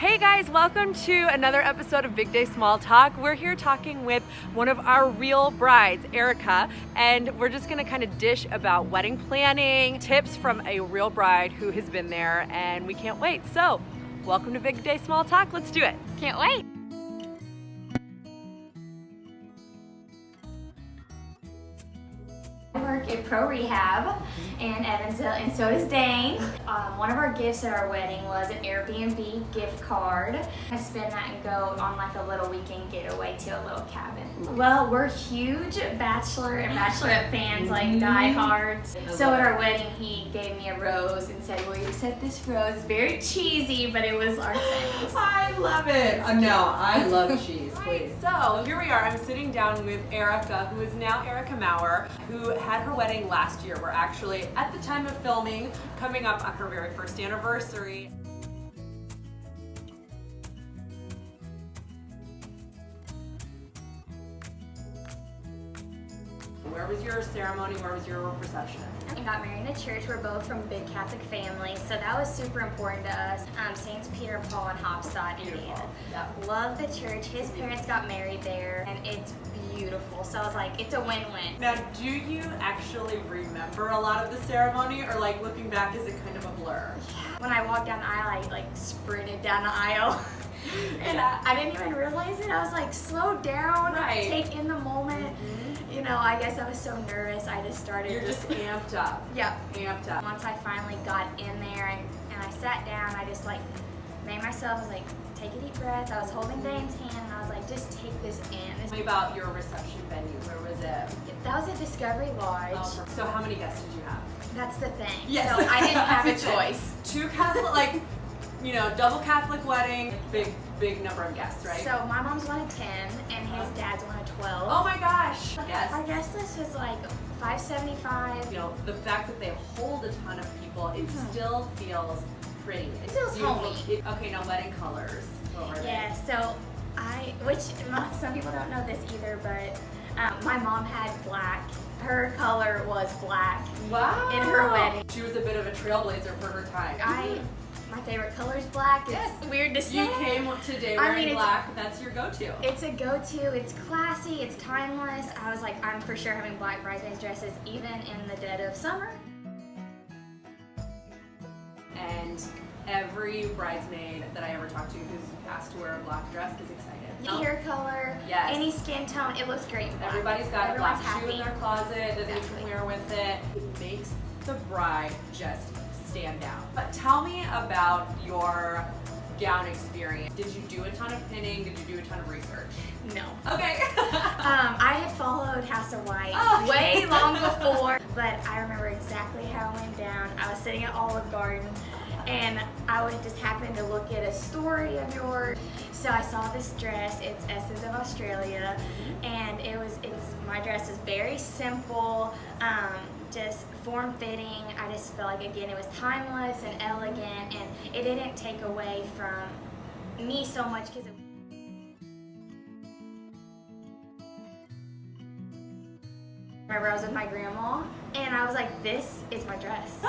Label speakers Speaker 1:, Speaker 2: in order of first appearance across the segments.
Speaker 1: Hey guys, welcome to another episode of Big Day Small Talk. We're here talking with one of our real brides, Erika, and we're just gonna kind of dish about wedding planning, tips from a real bride who has been there, and we can't wait. So, welcome to Big Day Small Talk. Let's do it.
Speaker 2: Can't wait. I work at Pro Rehab in Evansville, and so does Dane. One of our gifts at our wedding was an Airbnb gift card. I spend that and go on like a little weekend getaway to a little cabin. Well, we're huge Bachelor and Bachelorette fans, like diehards. So at our wedding, he gave me a rose and said, "Will you accept this rose?" It's very cheesy, but it was our thing.
Speaker 1: I love it. No, I love cheese, please. So here we are. I'm sitting down with Erika, who is now Erika Maurer, who had her wedding last year. We're actually, at the time of filming, coming up on her very first anniversary. Where was your ceremony? Where was your reception?
Speaker 2: We got married in a church. We're both from big Catholic families, so that was super important to us. Saints Peter and Paul in Haubstadt, Indiana.
Speaker 1: Yep.
Speaker 2: Love the church. His parents got married there, and it's beautiful. So I was like, it's a win-win.
Speaker 1: Now, do you actually remember a lot of the ceremony, or like looking back, is it kind of a blur?
Speaker 2: Yeah. When I walked down the aisle, I like sprinted down the aisle. And I didn't even realize it. I was like, slow down,
Speaker 1: right.
Speaker 2: Take in the moment. Mm-hmm. You know, I guess I was so nervous, I just started.
Speaker 1: You're just amped up.
Speaker 2: Yeah.
Speaker 1: Amped up.
Speaker 2: Once I finally got in there and I sat down, I just like made myself, I was like, take a deep breath. I was holding Dane's hand and I was like, just take this in.
Speaker 1: Tell me about your reception venue. Where was it?
Speaker 2: That was at Discovery Lodge.
Speaker 1: Oh, so how many guests did you have?
Speaker 2: That's the thing.
Speaker 1: Yes.
Speaker 2: So I didn't have a choice.
Speaker 1: Two Catholic, like, you know, double Catholic wedding, big number of guests, right?
Speaker 2: So my mom's one of 10 and his dad's one of 12.
Speaker 1: Oh my gosh. Yes.
Speaker 2: Our guest list was like 575.
Speaker 1: You know, the fact that they hold a ton of people, it still feels pretty. It
Speaker 2: feels homey.
Speaker 1: Okay, now wedding colors. What were they?
Speaker 2: Yeah, so some people don't know this either, but my mom had black. Her color was black.
Speaker 1: Wow.
Speaker 2: In her wedding.
Speaker 1: She was a bit of a trailblazer for her time.
Speaker 2: My favorite color is black. It's weird to say.
Speaker 1: You came today wearing black. That's your go-to.
Speaker 2: It's a go-to. It's classy. It's timeless. I was like, I'm for sure having black bridesmaids dresses even in the dead of summer.
Speaker 1: And every bridesmaid that I ever talked to who's asked to wear a black dress is excited.
Speaker 2: Hair color, any skin tone, it looks great.
Speaker 1: Everybody's got a black shoe in
Speaker 2: happy.
Speaker 1: their closet that they can wear with it. It makes the bride just stand out. But tell me about your gown experience. Did you do a ton of pinning? Did you do a ton of research?
Speaker 2: No.
Speaker 1: Okay.
Speaker 2: I had followed House of White way long before, but I remember exactly how it went down. I was sitting at Olive Garden and I would just happen to look at a story of yours. So I saw this dress, it's Essence of Australia, and my dress is very simple, just form-fitting. I just felt like, again, it was timeless and elegant, and it didn't take away from me so much because I was with my grandma, and I was like, this is my dress.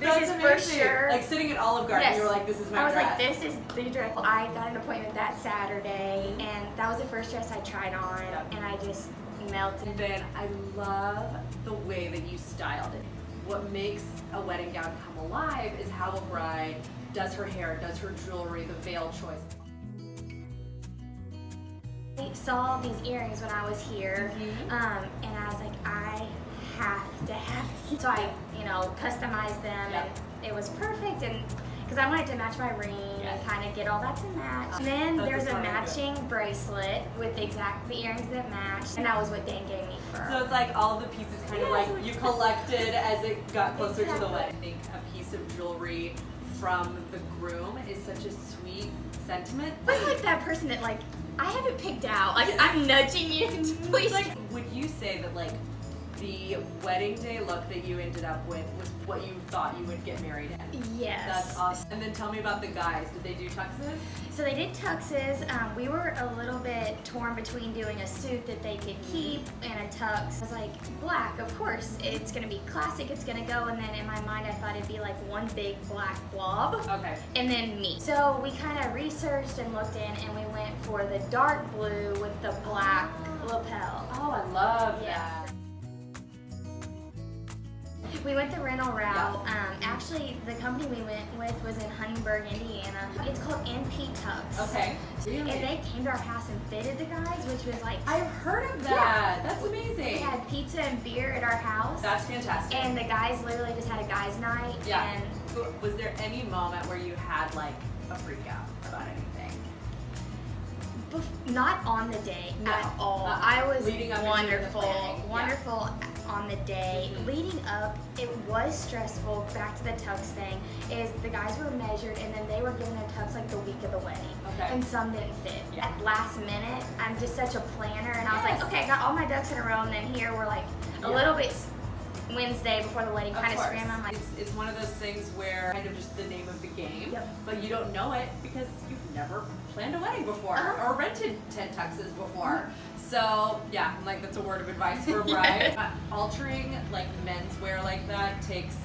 Speaker 2: This is
Speaker 1: amazing.
Speaker 2: for sure.
Speaker 1: Like sitting at Olive Garden, you were like, this is my dress.
Speaker 2: I was like, this is the dress. I got an appointment that Saturday, and that was the first dress I tried on, and I just melted.
Speaker 1: And then I love the way that you styled it. What makes a wedding gown come alive is how a bride does her hair, does her jewelry, the veil choice.
Speaker 2: I saw these earrings when I was here, and I was like, I have to have these. So I, customized them, and it was perfect, and because I wanted to match my ring and kind of get all that to match. And then there's a matching bracelet with the earrings that matched, and that was what Dane gave me for.
Speaker 1: So it's like all of the pieces kind of like you collected as it got closer to the wedding. I think a piece of jewelry from the groom is such a sweet sentiment.
Speaker 2: It's like that person that I haven't picked out. Like I'm nudging you to please.
Speaker 1: Would you say that the wedding day look that you ended up with was what you thought you would get married in.
Speaker 2: Yes.
Speaker 1: That's awesome. And then tell me about the guys. Did they do tuxes?
Speaker 2: So they did tuxes. We were a little bit torn between doing a suit that they could keep and a tux. I was like, black, of course. It's gonna be classic, it's gonna go. And then in my mind, I thought it'd be like one big black blob.
Speaker 1: Okay.
Speaker 2: And then me. So we kind of researched and looked in, and we went for the dark blue with the black lapel.
Speaker 1: Oh, I love
Speaker 2: Yes.
Speaker 1: that.
Speaker 2: We went the rental route. Actually, the company we went with was in Huntingburg, Indiana. It's called NP Tux.
Speaker 1: Okay.
Speaker 2: And they came to our house and fitted the guys, which was like...
Speaker 1: I've heard of that.
Speaker 2: Yeah.
Speaker 1: That's amazing.
Speaker 2: We had pizza and beer at our house.
Speaker 1: That's fantastic.
Speaker 2: And the guys literally just had a guys' night.
Speaker 1: Yeah.
Speaker 2: And
Speaker 1: was there any moment where you had like a freak out about anything?
Speaker 2: not on the day
Speaker 1: No.
Speaker 2: at all. I was
Speaker 1: Leading up into the
Speaker 2: wonderful,
Speaker 1: planning.
Speaker 2: wonderful on the day. Leading up, it was stressful. Back to the tux thing, is the guys were measured and then they were given a tux like the week of the wedding.
Speaker 1: Okay.
Speaker 2: And some didn't fit.
Speaker 1: Yeah.
Speaker 2: At last minute, I'm just such a planner, and I was
Speaker 1: Yes.
Speaker 2: like, okay, I got all my ducks in a row, and then here we're like a little bit Wednesday before the wedding, kind of scrambling. I'm like,
Speaker 1: It's one of those things where kind of just the name of the game,
Speaker 2: Yep.
Speaker 1: but you don't know it because you've never planned a wedding before
Speaker 2: Uh-huh.
Speaker 1: or rented 10 tuxes before. So yeah, like that's a word of advice for brides. Altering like menswear like that takes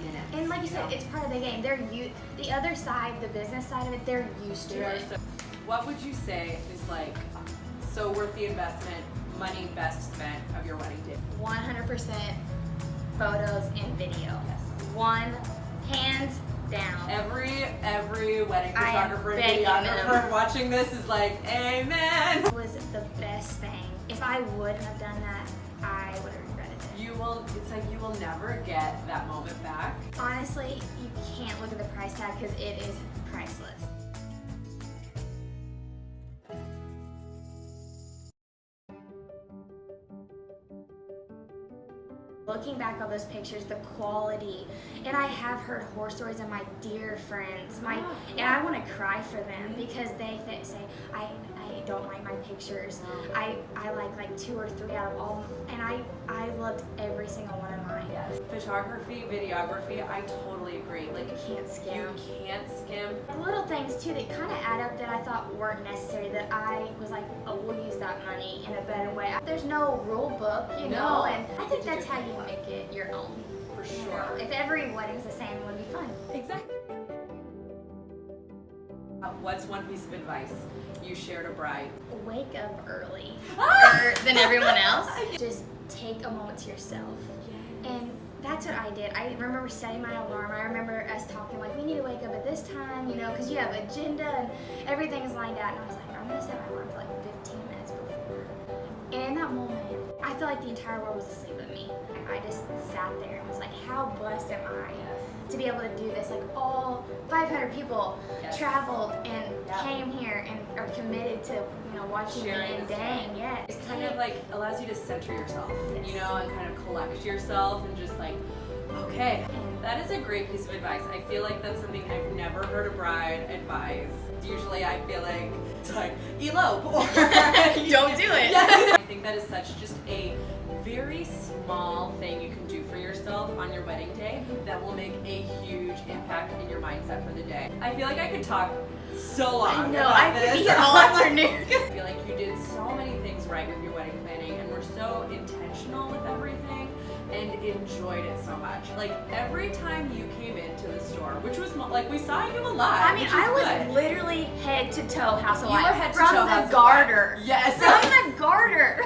Speaker 1: minutes.
Speaker 2: and like you said, it's part of the game. The other side, the business side of it, they're used to it.
Speaker 1: What would you say is like so worth the investment, money best spent of your wedding day?
Speaker 2: 100% photos and video.
Speaker 1: Yes.
Speaker 2: One, hands down.
Speaker 1: Every wedding
Speaker 2: I am
Speaker 1: photographer and
Speaker 2: begging
Speaker 1: videographer
Speaker 2: them.
Speaker 1: watching this is like, amen.
Speaker 2: It was the best thing. If I wouldn't have done that, I would have regretted it.
Speaker 1: It's like you will never get that moment back.
Speaker 2: Honestly, you can't look at the price tag because it is priceless. Looking back on those pictures, the quality, and I have heard horror stories of my dear friends, and I want to cry for them because they say, I don't like my pictures. I like 2 or 3 out of all, and I loved every single one of mine.
Speaker 1: Yes. Photography, videography, I totally agree. Like
Speaker 2: You can't skim.
Speaker 1: You can't skim.
Speaker 2: Little things too that kind of add up that I thought weren't necessary, that I was like, oh, we'll use that money in a better way. There's no rule book, you know,
Speaker 1: No.
Speaker 2: and I think that's how you make it your own.
Speaker 1: For
Speaker 2: You
Speaker 1: sure.
Speaker 2: know, if every wedding's the same, it would be fun.
Speaker 1: Exactly. What's one piece of advice you shared a bride?
Speaker 2: Wake up early
Speaker 1: Ah!
Speaker 2: than everyone else. Just take a moment to yourself. And that's what I did. I remember setting my alarm. I remember us talking like, we need to wake up at this time, you know, because you have agenda and everything's lined out. And I was like, I'm going to set my alarm for like 15 minutes before. And in that moment, I felt like the entire world was asleep but me. I just sat there and was like, how blessed am I to be able to do this? Like all 500 people traveled and came here and are committed to, you know, watching me and Dane. Yes.
Speaker 1: It kind of like allows you to center yourself, you know, and kind of collect yourself and just like, okay, that is a great piece of advice. I feel like that's something I've never heard a bride advise. Usually I feel like it's like, elope or
Speaker 2: Don't do it.
Speaker 1: I think that is such just a very small thing you can do for yourself on your wedding day that will make a huge impact in your mindset for the day. I feel like I could talk so long
Speaker 2: I know,
Speaker 1: about
Speaker 2: I
Speaker 1: this.
Speaker 2: could be here all afternoon.
Speaker 1: I feel like you did so many things right with your wedding planning and were so intentional with everything and enjoyed it so much. Like every time you came into the store, which was like we saw you a lot.
Speaker 2: I mean,
Speaker 1: which
Speaker 2: I
Speaker 1: is
Speaker 2: was
Speaker 1: good.
Speaker 2: literally head to toe House of
Speaker 1: You
Speaker 2: Life.
Speaker 1: were head to
Speaker 2: from
Speaker 1: toe
Speaker 2: the
Speaker 1: House of
Speaker 2: garter.
Speaker 1: Life. Yes.
Speaker 2: From the garter.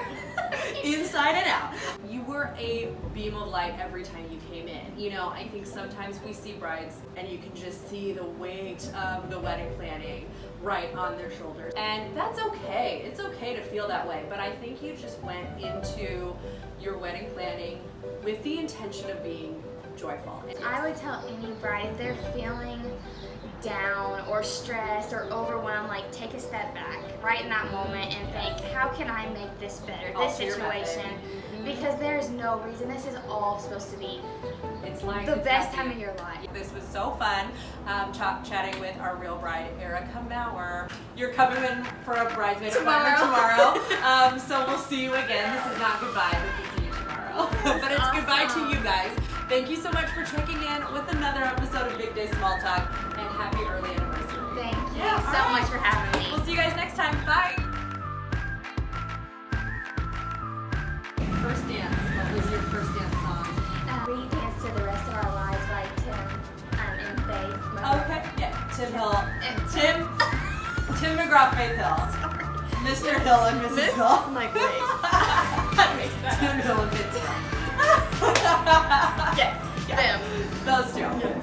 Speaker 1: Inside and out. You were a beam of light every time you came in. You know, I think sometimes we see brides and you can just see the weight of the wedding planning right on their shoulders. And that's okay. It's okay to feel that way. But I think you just went into your wedding planning with the intention of being joyful.
Speaker 2: I would tell any bride if they're feeling down or stressed or overwhelmed, like take a step back right in that moment and think, how can I make this better, this
Speaker 1: Alter your
Speaker 2: situation?
Speaker 1: method.
Speaker 2: Because there's no reason. This is all supposed to be
Speaker 1: It's like
Speaker 2: the
Speaker 1: it's
Speaker 2: best
Speaker 1: happy.
Speaker 2: time of your life.
Speaker 1: This was so fun, chatting with our real bride, Erika Maurer. You're coming in for a bridesmaid appointment tomorrow. So we'll see you again. This is not goodbye. This is see you tomorrow. know. But it's goodbye to you guys. Thank you so much for checking in with another episode of Big Day Small Talk, and happy early anniversary.
Speaker 2: Thank you so much for having me.
Speaker 1: We'll see you guys next time. Bye. First dance. What was your first dance song?
Speaker 2: We Dance to the Rest of Our Lives by Tim and Faith.
Speaker 1: Okay, yeah. Tim Hill. Tim McGraw, Faith Hill. Mr. Hill and Mrs. Hill.
Speaker 2: I'm like, wait. That makes sense.
Speaker 1: Tim Hill and Vince Hill.
Speaker 2: Yes, them.
Speaker 1: Those two.
Speaker 2: Yes.